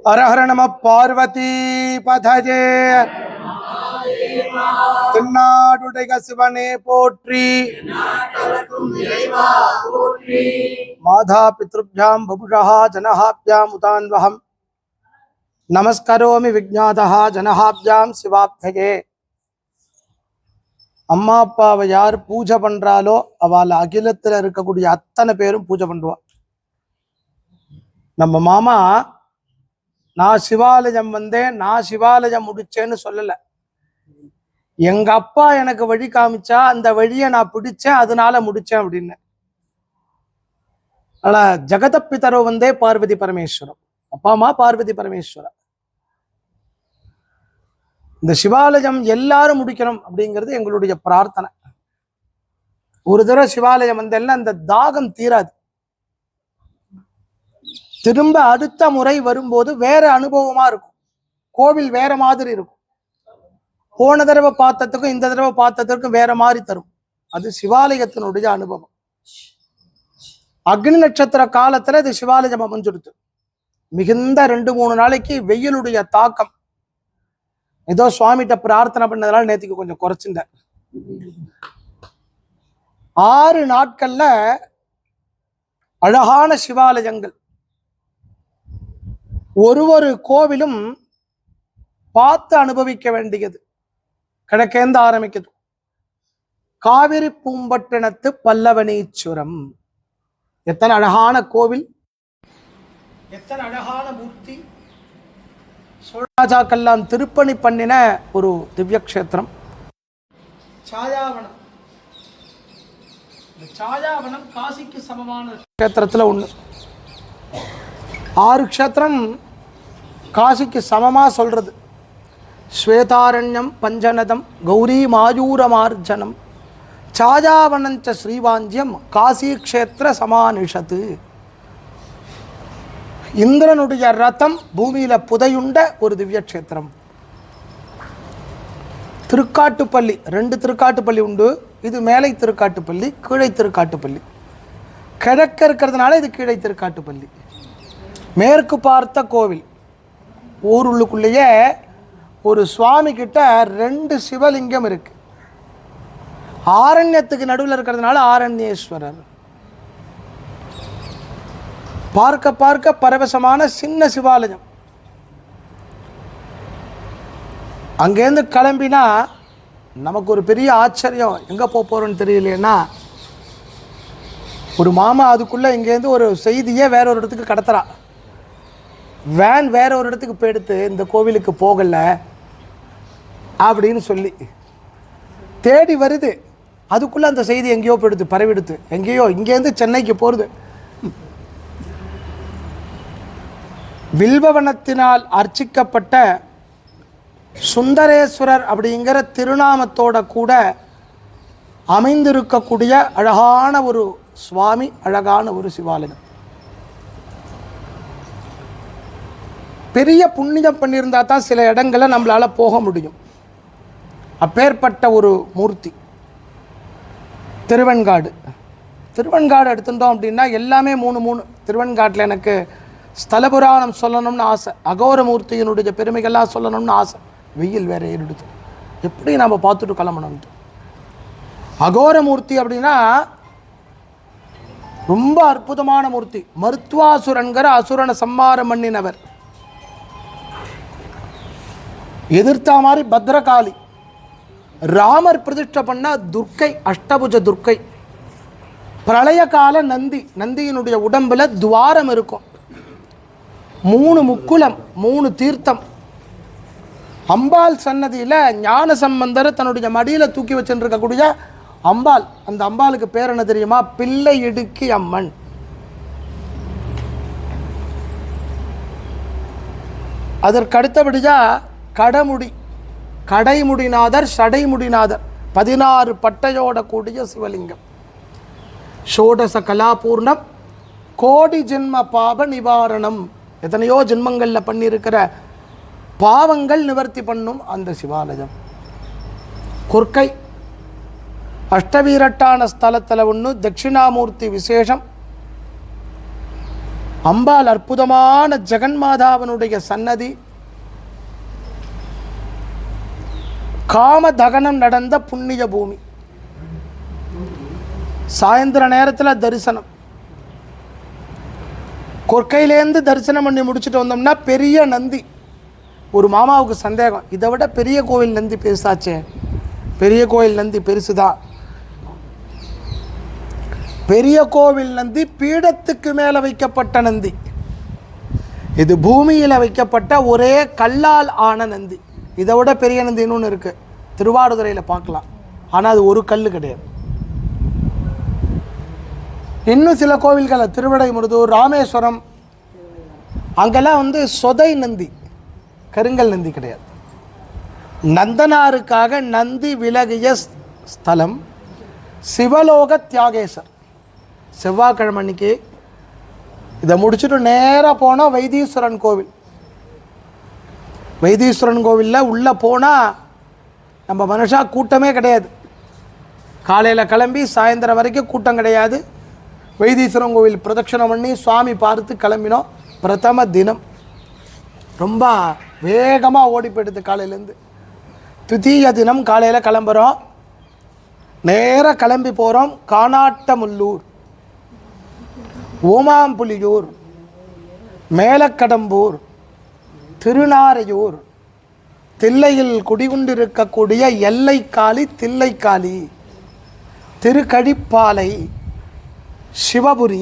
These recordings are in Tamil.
அரஹர நம பார்வதி பதஜே. தென்னாடுடைய சிவனே போற்றி. மாதா பித்ருப்யாம் பபுஷா ஜனஹாப்யாம் உதான்வஹம் நமஸ்கரோமி விஜ்ஞாதா ஜனஹாப்யாம் சிவாப்தயே. அம்மா அப்பாவை யார் பூஜை பண்றாலோ அவள் அகிலத்தில் இருக்கக்கூடிய அத்தனை பேரும் பூஜை பண்ணுவா. நம்ம மாமா நான் சிவாலயம் வந்தேன், நான் சிவாலயம் முடிச்சேன்னு சொல்லல. எங்க அப்பா எனக்கு வழி காமிச்சா அந்த வழியை நான் பிடிச்சேன், அதனால முடிச்சேன் அப்படின்னு. ஆனா ஜெகதப்பிதரோ வந்தே பார்வதி பரமேஸ்வரம். அப்பா அம்மா பார்வதி பரமேஸ்வரம். இந்த சிவாலயம் எல்லாரும் முடிக்கணும் அப்படிங்கிறது எங்களுடைய பிரார்த்தனை. ஒரு தடவை சிவாலயம் வந்தெல்லாம் அந்த தாகம் தீராது. திரும்ப அடுத்த முறை வரும்போது வேற அனுபவமா இருக்கும். கோவில் வேற மாதிரி இருக்கும். போன தடவை பார்த்ததுக்கும் இந்த தடவை பார்த்ததுக்கும் வேற மாதிரி தரும். அது சிவாலயத்தினுடைய அனுபவம். அக்னி நட்சத்திர காலத்துல இது சிவாலயம் அமைஞ்சுடுது. மிகுந்த 2-3 நாளைக்கு வெயிலுடைய தாக்கம். ஏதோ சுவாமிகிட்ட பிரார்த்தனை பண்ணதுனால நேற்றுக்கு கொஞ்சம் குறைச்சுட்டேன். 6 நாட்கள்ல அழகான சிவாலயங்கள். ஒரு கோவிலும் பார்த்து அனுபவிக்க வேண்டியது. கிழக்கேந்து ஆரம்பிக்குது. காவிரி பூம்பட்டினத்து பல்லவனீஸ்வரம். எத்தனை அழகான கோவில், எத்தனை அழகான மூர்த்தி. சோழராஜாக்கெல்லாம் திருப்பணி பண்ணின ஒரு திவ்ய கஷேத்திரம் சாயாவனம். இந்த சாயாவனம் காசிக்கு சமமான கஷேத்திரத்துல ஒண்ணு. 6 க்ஷேத்திரம் காசிக்கு சமமா சொல்றது. ஸ்வேதாரண்யம் பஞ்சநதம் கௌரி மாயூரமார்ஜனம் சாயாவனஞ்ச ஸ்ரீவாஞ்சியம் காசி க்ஷேத்திர சமானிஷத்து. இந்திரனுடைய ரதம் பூமியில புதையுண்ட ஒரு திவ்ய கஷேத்திரம். திருக்காட்டுப்பள்ளி, 2 திருக்காட்டுப்பள்ளி உண்டு. இது மேலை திருக்காட்டுப்பள்ளி, கீழை திருக்காட்டுப்பள்ளி. கிழக்க இருக்கிறதுனால இது கீழை திருக்காட்டுப்பள்ளி. மேற்கு பார்த்த கோவில். ஊருக்குள்ளேயே ஒரு சுவாமி கிட்ட 2 சிவலிங்கம் இருக்கு. ஆரண்யத்துக்கு நடுவில் இருக்கிறதுனால ஆரண்யேஸ்வரர். பார்க்க பார்க்க பரவசமான சின்ன சிவாலயம். அங்கேருந்து கிளம்பினா நமக்கு ஒரு பெரிய ஆச்சரியம். எங்கே போகிறோன்னு தெரியலைன்னா, ஒரு மாமா அதுக்குள்ளே இங்கேருந்து ஒரு செய்தியே வேற ஒரு இடத்துக்கு கடத்துறா. வேன் வேற ஒரு இடத்துக்கு போயிடுத்து, இந்த கோவிலுக்கு போகலை அப்படின்னு சொல்லி தேடி வருது. அதுக்குள்ளே அந்த செய்தி எங்கேயோ போயிடுது, பரவிடுத்து. எங்கேயோ இங்கேருந்து சென்னைக்கு போகிறது. வில்வவனத்தினால் அர்ச்சிக்கப்பட்ட சுந்தரேஸ்வரர் அப்படிங்கிற திருநாமத்தோட கூட அமைந்திருக்கக்கூடிய அழகான ஒரு சுவாமி, அழகான ஒரு சிவாலயம். பெரிய புண்ணியம் பண்ணியிருந்தா தான் சில இடங்களை நம்மளால போக முடியும். அப்பேற்பட்ட ஒரு மூர்த்தி. திருவெண்காடு எடுத்துட்டோம் அப்படின்னா எல்லாமே 3 திருவெண்காட்டில் எனக்கு ஸ்தல புராணம் சொல்லணும்னு ஆசை. அகோரமூர்த்தியினுடைய பெருமைகள்லாம் சொல்லணும்னு ஆசை. வெயில் வேற ஏறிடுது, எப்படி நம்ம பார்த்துட்டு கிளம்பணும்ட்டு. அகோரமூர்த்தி அப்படின்னா ரொம்ப அற்புதமான மூர்த்தி. மருத்வாசுரன்கிற அசுரனை சம்மாரம் பண்ணினவர். எதிர்த்தா மாதிரி பத்ரகாளி. ராமர் பிரதிஷ்டை பண்ண துர்க்கை, அஷ்டபுஜ துர்க்கை. பிரளய கால நந்தியினுடைய உடம்புல துவாரம் இருக்கும். 3 முக்குலம், 3 தீர்த்தம். அம்பாள் சன்னதியில் ஞான சம்பந்தர் தன்னுடைய மடியில் தூக்கி வச்சுருக்கக்கூடிய அம்பாள். அந்த அம்பாளுக்கு பேர் என்ன தெரியுமா? பிள்ளை இடுக்கி அம்மன். அதற்கு அடுத்தபடியா கடைமுடிநாதர், சடைமுடிநாதர். 16 பட்டையோட கூடிய சிவலிங்கம். ஷோடச கலாபூர்ணம் கோடி ஜென்ம பாப நிவாரணம். எத்தனையோ ஜென்மங்களில் பண்ணியிருக்கிற பாவங்கள் நிவர்த்தி பண்ணும் அந்த சிவாலயம். கொர்க்கை அஷ்டவீரட்டான ஸ்தலத்தில் ஒன்று. தட்சிணாமூர்த்தி விசேஷம். அம்பாள் அற்புதமான ஜெகன்மாதாவனுடைய சன்னதி. காம தகனம் நடந்த புண்ணிய பூமி. சாயந்தர நேரத்தில் தரிசனம். கொற்கையிலேருந்து தரிசனம் பண்ணி முடிச்சுட்டு வந்தோம்னா பெரிய நந்தி. ஒரு மாமாவுக்கு சந்தேகம், இதை விட பெரிய கோவில் நந்தி பெருசாச்சே. பெரிய கோவில் நந்தி பெருசுதான். பெரிய கோவில் நந்தி பீடத்துக்கு மேலே வைக்கப்பட்ட நந்தி. இது பூமியில் வைக்கப்பட்ட ஒரே கல்லால் ஆன நந்தி. இதை விட பெரிய நந்தி இன்னொன்று இருக்குது, திருவாடுதுறையில் பார்க்கலாம். ஆனால் அது ஒரு கல் கிடையாது. இன்னும் சில கோவில்களை திருவிடைமுருதூர், ராமேஸ்வரம், அங்கெல்லாம் சொதை நந்தி, கருங்கல் நந்தி கிடையாது. நந்தனாருக்காக நந்தி விலகிய ஸ்தலம் சிவலோக தியாகேசர். செவ்வாய்க்கிழமை அன்னைக்கு இதை முடிச்சுட்டு நேராக போனால் வைத்தீஸ்வரன் கோவில். வைத்தீஸ்வரன் கோவிலில் உள்ளே போனால் நம்ம மனுஷா கூட்டமே கிடையாது. காலையில் கிளம்பி சாயந்தரம் வரைக்கும் கூட்டம் கிடையாது. வைத்தீஸ்வரன் கோவில் பிரதட்சணம் பண்ணி சுவாமி பார்த்து கிளம்பினோம். பிரதம தினம் ரொம்ப வேகமாக ஓடி போயிடுது. காலையிலேருந்து துதிய தினம் காலையில் கிளம்புறோம். நேராக கிளம்பி போகிறோம். கானாட்டமுல்லூர், ஓமாம்புலியூர், மேலக்கடம்பூர், திருநாரையூர், தில்லையில் குடிகொண்டிருக்கக்கூடிய எல்லைக்காளி தில்லைக்காளி, திருக்கழிப்பாலை, சிவபுரி,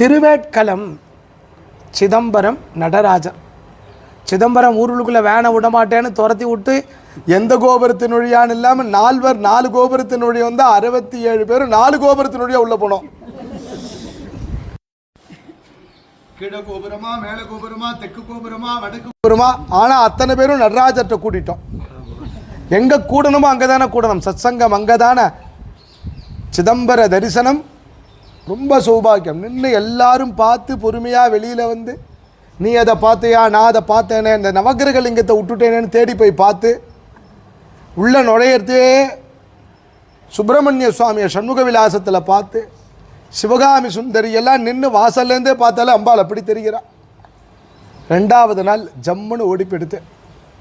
திருவேட்களம், சிதம்பரம் நடராஜர். சிதம்பரம் ஊருக்குள்ளே வேனை விடமாட்டேன்னு துரத்தி விட்டு எந்த கோபுரத்தின் வழியான்னு இல்லாமல் 4 கோபுரத்தின் வழியாக வந்து 67 பேர் 4 கோபுரத்தின் வழியாக உள்ளே போனோம். கீழ கோபுரமா, மேல கோபுரமா, தெற்கு கோபுரமா, வடக்கு கோபுரமா, ஆனால் அத்தனை பேரும் நடராஜர்கிட்ட கூட்டிட்டோம். எங்கே கூடணுமோ அங்கே தானே கூடணும். சத்சங்கம் அங்கே தானே. சிதம்பர தரிசனம் ரொம்ப சௌபாகியம். நின்று எல்லாரும் பார்த்து பொறுமையாக வெளியில் வந்து, நீ அதை பார்த்தியா, நான் அதை பார்த்தேனே, இந்த நவகிரக லிங்கத்தை விட்டுட்டேனேன்னு தேடி போய் பார்த்து உள்ள நுழையிறதே சுப்பிரமணிய சுவாமியை சண்முக விலாசத்தில் பார்த்து, சிவகாமி சுந்தரி எல்லாம் நின்று வாசல்லேருந்தே பார்த்தாலே அம்பாள் அப்படி தெரிகிறா. 2வது நாள் ஜம்முன்னு ஓடிப்பெடுத்து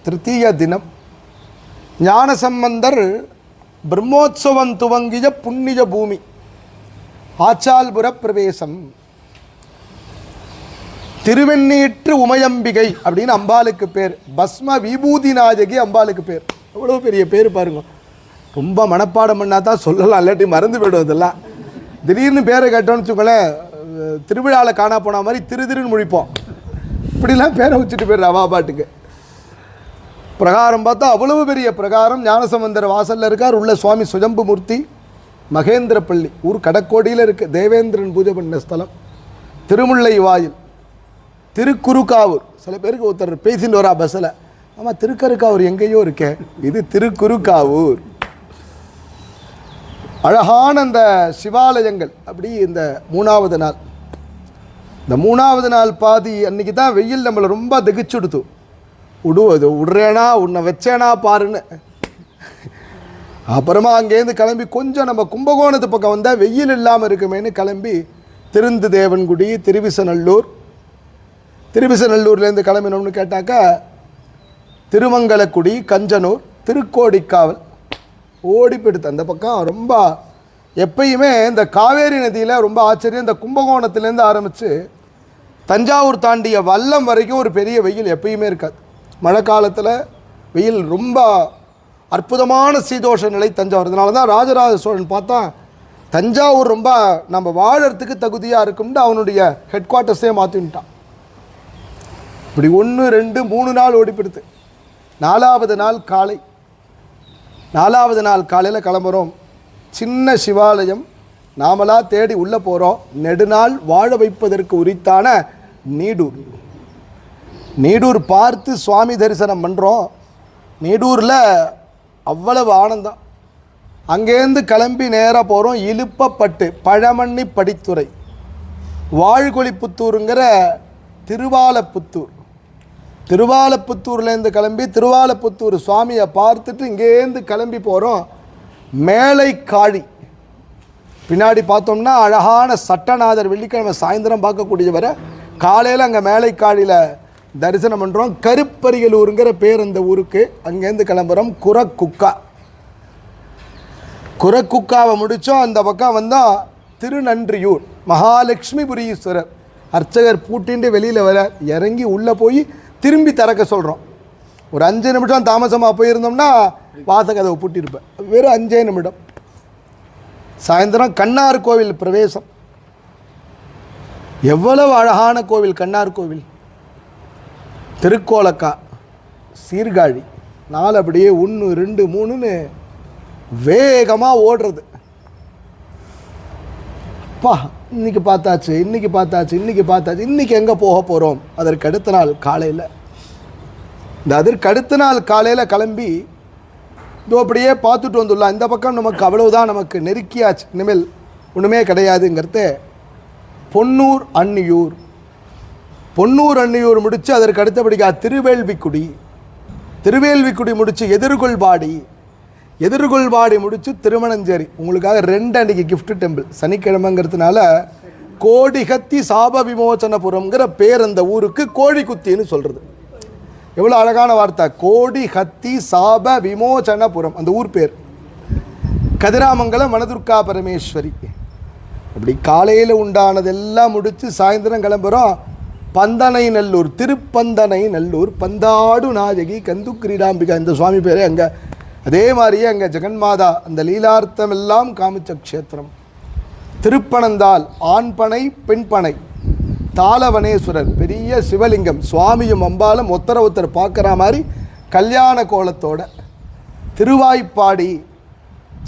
திருத்தீய தினம் ஞானசம்பந்தர் பிரம்மோத்சவம் துவங்கிய புண்ணிய பூமி ஆச்சால்புர பிரவேசம். திருவெண்ணீற்று உமையம்பிகை அப்படின்னு அம்பாளுக்கு பேர். பஸ்ம விபூதி நாயகி அம்பாளுக்கு பேர். எவ்வளோ பெரிய பேர் பாருங்க. ரொம்ப மனப்பாடம் பண்ணால் தான் சொல்லலாம், இல்லாட்டி மறந்து போய்டுவதெல்லாம். திடீர்னு பேரை கேட்டோன்னு வச்சுக்கோங்களேன், திருவிழாவில் காணா போன மாதிரி திருன்னு முழிப்போம். இப்படிலாம் பேரை வச்சுட்டு போயிடுற அவா பாட்டுக்கு. பிரகாரம் பார்த்தா அவ்வளவு பெரிய பிரகாரம். ஞானசம்பந்தர் வாசலில் இருக்கார். உள்ள சுவாமி சுஜம்பு மூர்த்தி, மகேந்திரப்பள்ளி, ஊர் கடக்கோடியில் இருக்குது. தேவேந்திரன் பூஜை பண்ண ஸ்தலம். திருமுல்லை வாயில், திருக்குறுக்காவூர். சில பேருக்கு ஒருத்தர் பேசிட்டு வரா பஸ்ஸில், ஆமாம் திருக்கருக்காவூர் எங்கேயோ இருக்கே, இது திருக்குறுக்காவூர். அழகான அந்த சிவாலயங்கள். அப்படி இந்த 3வது நாள், இந்த 3வது நாள் பாதி அன்றைக்கி தான் வெயில் நம்மளை ரொம்ப திகிச்சுடுத்து. விடுவது விடுறேனா, உன்னை வச்சேனா பாருன்னு. அப்புறமா அங்கேருந்து கிளம்பி கொஞ்சம் நம்ம கும்பகோணத்து பக்கம் வந்தால் வெயில் இல்லாமல் இருக்குமேனு கிளம்பி திருந்து தேவன்குடி, திருவிசநல்லூர். திருவிசநல்லூர்லேருந்து கிளம்பினோம்னு கேட்டாக்கா திருமங்கலக்குடி, கஞ்சனூர், திருக்கோடிக்காவல் ஓடிப்பெடுத்து அந்த பக்கம். ரொம்ப எப்பயுமே இந்த காவேரி நதியில் ரொம்ப ஆச்சரியம். இந்த கும்பகோணத்துலேருந்து ஆரம்பித்து தஞ்சாவூர் தாண்டிய வல்லம் வரைக்கும் ஒரு பெரிய வெயில் எப்பயுமே இருக்காது. மழை காலத்தில் வெயில் ரொம்ப அற்புதமான சீதோஷ நிலை தஞ்சாவூர். அதனால தான் ராஜராஜ சோழன் பார்த்தா தஞ்சாவூர் ரொம்ப நம்ம வாழறதுக்கு தகுதியாக இருக்கும்னு அவனுடைய ஹெட் குவார்ட்டர்ஸே மாற்றிட்டான். இப்படி 1 2 3 நாள் ஓடிப்படுத்து. 4வது நாள் காலை, 4வது நாள் காலையில் கிளம்புறோம். சின்ன சிவாலயம் நாமளாக தேடி உள்ளே போகிறோம். நெடுநாள் வாழ வைப்பதற்கு உரித்தான நீடூர். நீடூர் பார்த்து சுவாமி தரிசனம் பண்ணுறோம். நீடூரில் அவ்வளவு ஆனந்தம். அங்கேருந்து கிளம்பி நேராக போகிறோம். இலுப்பப்பட்டு, பழமண்ணி படித்துறை, வாழ்கொழிப்புத்தூருங்கிற திருவாலப்புத்தூர். திருவாலப்புத்தூர்லேருந்து கிளம்பி திருவாலப்புத்தூர் சுவாமியை பார்த்துட்டு இங்கேருந்து கிளம்பி போகிறோம். மேலை காழி, பின்னாடி பார்த்தோம்னா அழகான சட்டநாதர் வெள்ளிக்கிழமை சாயந்தரம் பார்க்கக்கூடியவரை காலையில் அங்கே மேலைக்காடியில் தரிசனம் பண்ணுறோம். கருப்பரியலூருங்கிற பேர் அந்த ஊருக்கு. அங்கேருந்து கிளம்புறோம். குரக்குக்காவை முடித்தோம். அந்த பக்கம் வந்தால் திருநன்றியூர் மகாலட்சுமிபுரீஸ்வரர். அர்ச்சகர் பூட்டின்ட்டு வெளியில் வர இறங்கி உள்ளே போய் திரும்பி திறக்க சொல்கிறோம். ஒரு 5 நிமிஷம் தாமசமாக போயிருந்தோம்னா வாசகதவை பூட்டியிருப்பேன். வெறும் 5 நிமிடம். சாயந்தரம் கண்ணார் கோவில் பிரவேசம். எவ்வளவு அழகான கோவில் கண்ணார் கோவில். திருக்கோலக்கா, சீர்காழி, 4 அப்படியே 1 2 3ன்னு வேகமாக ஓடுறது. அப்பா இன்றைக்கி பார்த்தாச்சு, இன்றைக்கி எங்கே போக போகிறோம்? அதற்கு அடுத்த நாள் காலையில் கிளம்பி இதோ அப்படியே பார்த்துட்டு வந்துடலாம். இந்த பக்கம் நமக்கு அவ்வளவுதான், நமக்கு நெருக்கியாச்சு, இனிமேல் ஒன்றுமே கிடையாதுங்கிறத பொன்னூர் அன்னியூர் முடித்து அதற்கு அடுத்தபடியாக திருவேல்விக்குடி முடித்து எதிர்கொள்பாடி முடித்து திருமணஞ்சேரி. உங்களுக்காக 2 அன்றைக்கி கிஃப்ட் டெம்பிள். சனிக்கிழமைங்கிறதுனால கோடிகத்தி சாப விமோசனபுரம்ங்கிற பேர் அந்த ஊருக்கு. கோழிக்குத்தின்னு சொல்கிறது. எவ்வளோ அழகான வார்த்தை. கோடிகத்தி சாப விமோசனபுரம் அந்த ஊர் பேர். கதிராமங்கலம் வனதுர்கா பரமேஸ்வரி. அப்படி காலையில் உண்டானதெல்லாம் முடித்து சாயந்தரம் கிளம்புறோம். பந்தனை நல்லூர், திருப்பந்தனை நல்லூர், பந்தாடு நாயகி கந்து கிரீடாம்பிகா, இந்த சுவாமி பேரே அங்கே. அதே மாதிரியே அங்கே ஜெகன்மாதா அந்த லீலார்த்தம் எல்லாம் காமிச்ச க்ஷேத்திரம். திருப்பனந்தால் ஆண்பனை பெண்பனை, தாளவனேஸ்வரர் பெரிய சிவலிங்கம், சுவாமியும் அம்பாலும் ஒருத்தர் பார்க்குற மாதிரி கல்யாண கோலத்தோட. திருவாய்ப்பாடி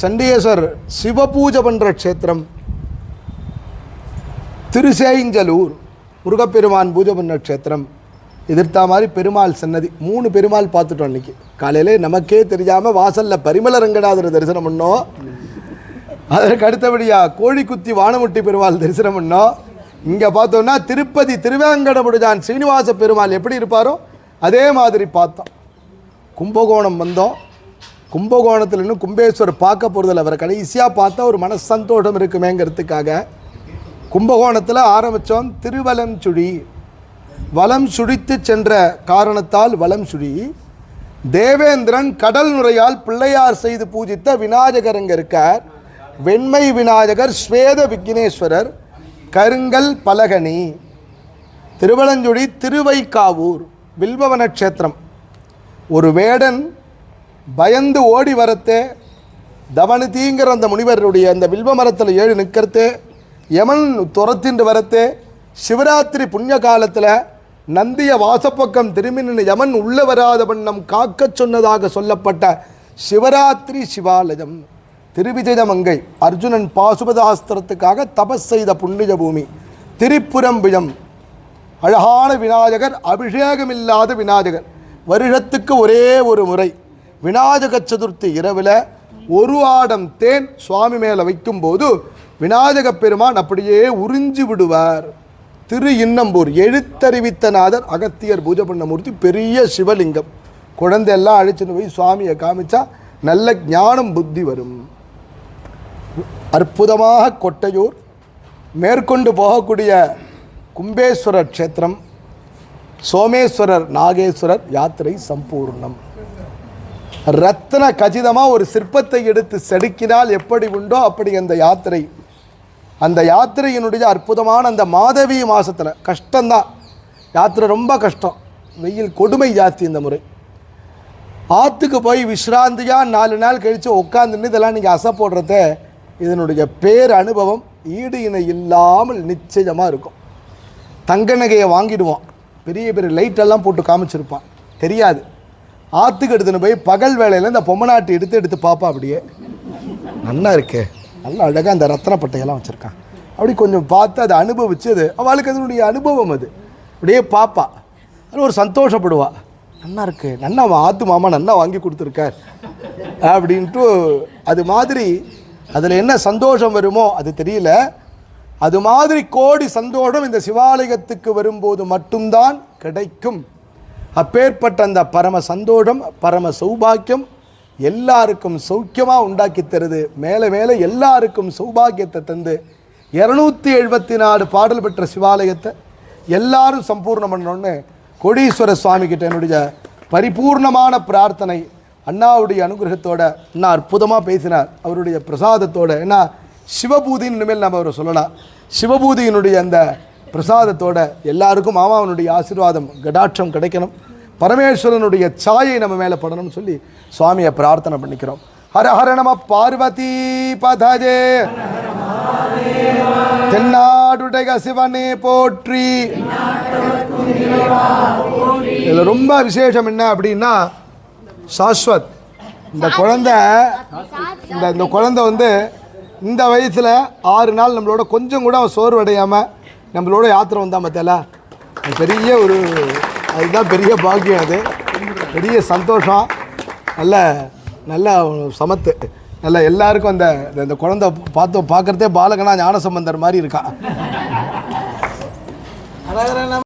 சண்டேஸ்வர் சிவபூஜை பண்ணுற க்ஷேத்திரம். திருசேஞ்சலூர் முருகப்பெருமான் பூஜை பண்ண க்ஷேத்திரம். எதிர்த்தா மாதிரி பெருமாள் சன்னதி. 3 பெருமாள் பார்த்துட்டோம் அன்றைக்கி காலையில். நமக்கே தெரியாமல் வாசலில் பரிமள ரங்கநாதர் தரிசனம் பண்ணோம். அதற்கு அடுத்தபடியாக கோழிக்குத்தி வானமுட்டி பெருமாள் தரிசனம் பண்ணோம். இங்கே பார்த்தோம்னா திருப்பதி திருவேங்கடமுடியான் சீனிவாச பெருமாள் எப்படி இருப்பாரோ அதே மாதிரி பார்த்தோம். கும்பகோணம் வந்தோம். கும்பகோணத்தில் இன்னும் கும்பேஸ்வரர் பார்க்க போகிறதில்ல. அவரை கடைசியாக பார்த்தா ஒரு மனசந்தோஷம் இருக்குமேங்கிறதுக்காக கும்பகோணத்தில் ஆரம்பித்தோம். திருவலம்சுழி, வலம் சுழித்து சென்ற காரணத்தால் வலம்சுழி. தேவேந்திரன் கடல் நுரையால் பிள்ளையார் செய்து பூஜித்த விநாயகர் அங்கே இருக்கார். வெண்மை விநாயகர், ஸ்வேத விக்னேஸ்வரர், கருங்கல் பலகனி. திருவலஞ்சுழி திருவைக்காவூர் வில்வவன க்ஷேத்திரம். ஒரு வேடன் பயந்து ஓடி வரத்தே, தவனிதிங்கிற அந்த முனிவருடைய அந்த வில்வ மரத்தில் ஏழு நிற்கிறதே, யமன் துரத்தின்று வரத்தே, சிவராத்திரி புண்ணிய காலத்தில் நந்திய வாசப்பக்கம் திரும்பி நின்று யமன் உள்ள வராத வண்ணம் காக்க சொன்னதாக சொல்லப்பட்ட சிவராத்திரி சிவாலயம். திருவிஜயமங்கை அர்ஜுனன் பாசுபதாஸ்திரத்துக்காக தபஸ் செய்த புண்ணிய பூமி. திரிபுரம்பியம் அழகான விநாயகர், அபிஷேகமில்லாத விநாயகர். வருஷத்துக்கு ஒரே ஒரு முறை விநாயக சதுர்த்தி இரவில் ஒரு ஆடம் தேன் சுவாமி மேலே வைக்கும்போது விநாயக பெருமான் அப்படியே உறிஞ்சி விடுவார். திரு இன்னம்பூர் எழுத்தறிவித்தநாதர் அகத்தியர் பூஜை பண்ண மூர்த்தி, பெரிய சிவலிங்கம். குழந்தையெல்லாம் அழைச்சின்னு போய் சுவாமியை காமிச்சா நல்ல ஞானம் புத்தி வரும். அற்புதமாக கொட்டையூர் மேற்கொண்டு போகக்கூடிய கும்பேஸ்வரர் க்ஷேத்திரம், சோமேஸ்வரர் நாகேஸ்வரர் யாத்திரை சம்பூர்ணம். ரத்ன கச்சிதமாக ஒரு சிற்பத்தை எடுத்து செதுக்கினால் எப்படி உண்டோ அப்படி அந்த யாத்திரை. அந்த யாத்திரையினுடைய அற்புதமான அந்த மாதவி மாதத்தில் கஷ்டம்தான். யாத்திரை ரொம்ப கஷ்டம், வெயில் கொடுமை ஜாஸ்தி. இந்த முறை ஆற்றுக்கு போய் விஸ்ராந்தியாக 4 நாள் கழித்து உட்காந்துன்னு இதெல்லாம் நீங்கள் அசை போடுறத, இதனுடைய பேர் அனுபவம் ஈடு இணை இல்லாமல் நிச்சயமாக இருக்கும். தங்க நகையை வாங்கிடுவோம், பெரிய பெரிய லைட்டெல்லாம் போட்டு காமிச்சிருப்பான், தெரியாது. ஆற்றுக்கு எடுத்துன்னு போய் பகல் வேளையில் இந்த பொம்மநாட்டி எடுத்து பார்ப்பா. அப்படியே நல்லா இருக்கே, நல்லா அழகாக அந்த ரத்தனப்பட்டையெல்லாம் வச்சுருக்கான். அப்படி கொஞ்சம் பார்த்து அதை அனுபவிச்சு, அவளுக்கு அதனுடைய அனுபவம் அது. அப்படியே பார்ப்பா, அது ஒரு சந்தோஷப்படுவா. நல்லா இருக்கு, நன்னா ஆத்து மாமா நன்னா வாங்கி கொடுத்துருக்கார் அப்படின்ட்டு. அது மாதிரி அதில் என்ன சந்தோஷம் வருமோ அது தெரியல. அது மாதிரி கோடி சந்தோஷம் இந்த சிவாலயத்துக்கு வரும்போது மட்டும்தான் கிடைக்கும். அப்பேற்பட்ட அந்த பரம சந்தோஷம், பரம சௌபாக்கியம் எல்லாருக்கும் சௌக்கியமாக உண்டாக்கி தருது. மேலே மேலே எல்லாருக்கும் சௌபாகியத்தை தந்து 274 பாடல் பெற்ற சிவாலயத்தை எல்லாரும் சம்பூர்ணம் பண்ணணும்னு கோடீஸ்வர சுவாமி கிட்ட என்னுடைய பரிபூர்ணமான பிரார்த்தனை. அண்ணாவுடைய அனுகிரகத்தோட அண்ணா அற்புதமாக பேசினார். அவருடைய பிரசாதத்தோட, ஏன்னா சிவபூதின்னு இனிமேல் நம்ம அவரை சொல்லலாம். சிவபூதியினுடைய அந்த பிரசாதத்தோட எல்லாருக்கும் மாமாவனுடைய ஆசீர்வாதம் கடாட்சம் கிடைக்கணும், பரமேஸ்வரனுடைய சாயை நம்ம மேலே படணும்னு சொல்லி சுவாமியை பிரார்த்தனை பண்ணிக்கிறோம். ஹர ஹர நம பார்வதி பதஜே, தென்னாடுடைய சிவனே போற்றி. இதில் ரொம்ப விசேஷம் என்ன அப்படின்னா, சாஸ்வத் இந்த குழந்தை வந்து இந்த வயசில் 6 நாள் நம்மளோட கொஞ்சம் கூட அவன் சோர்வடையாமல் நம்மளோட யாத்திரை வந்தால் மத்தியில பெரிய ஒரு அதுதான் பெரிய பாக்கியம், அது பெரிய சந்தோஷம். நல்ல சமத்து, நல்ல எல்லாருக்கும் அந்த குழந்தை பார்க்குறதே பாலகனா ஞானசம்பந்தர் மாதிரி இருக்கான்.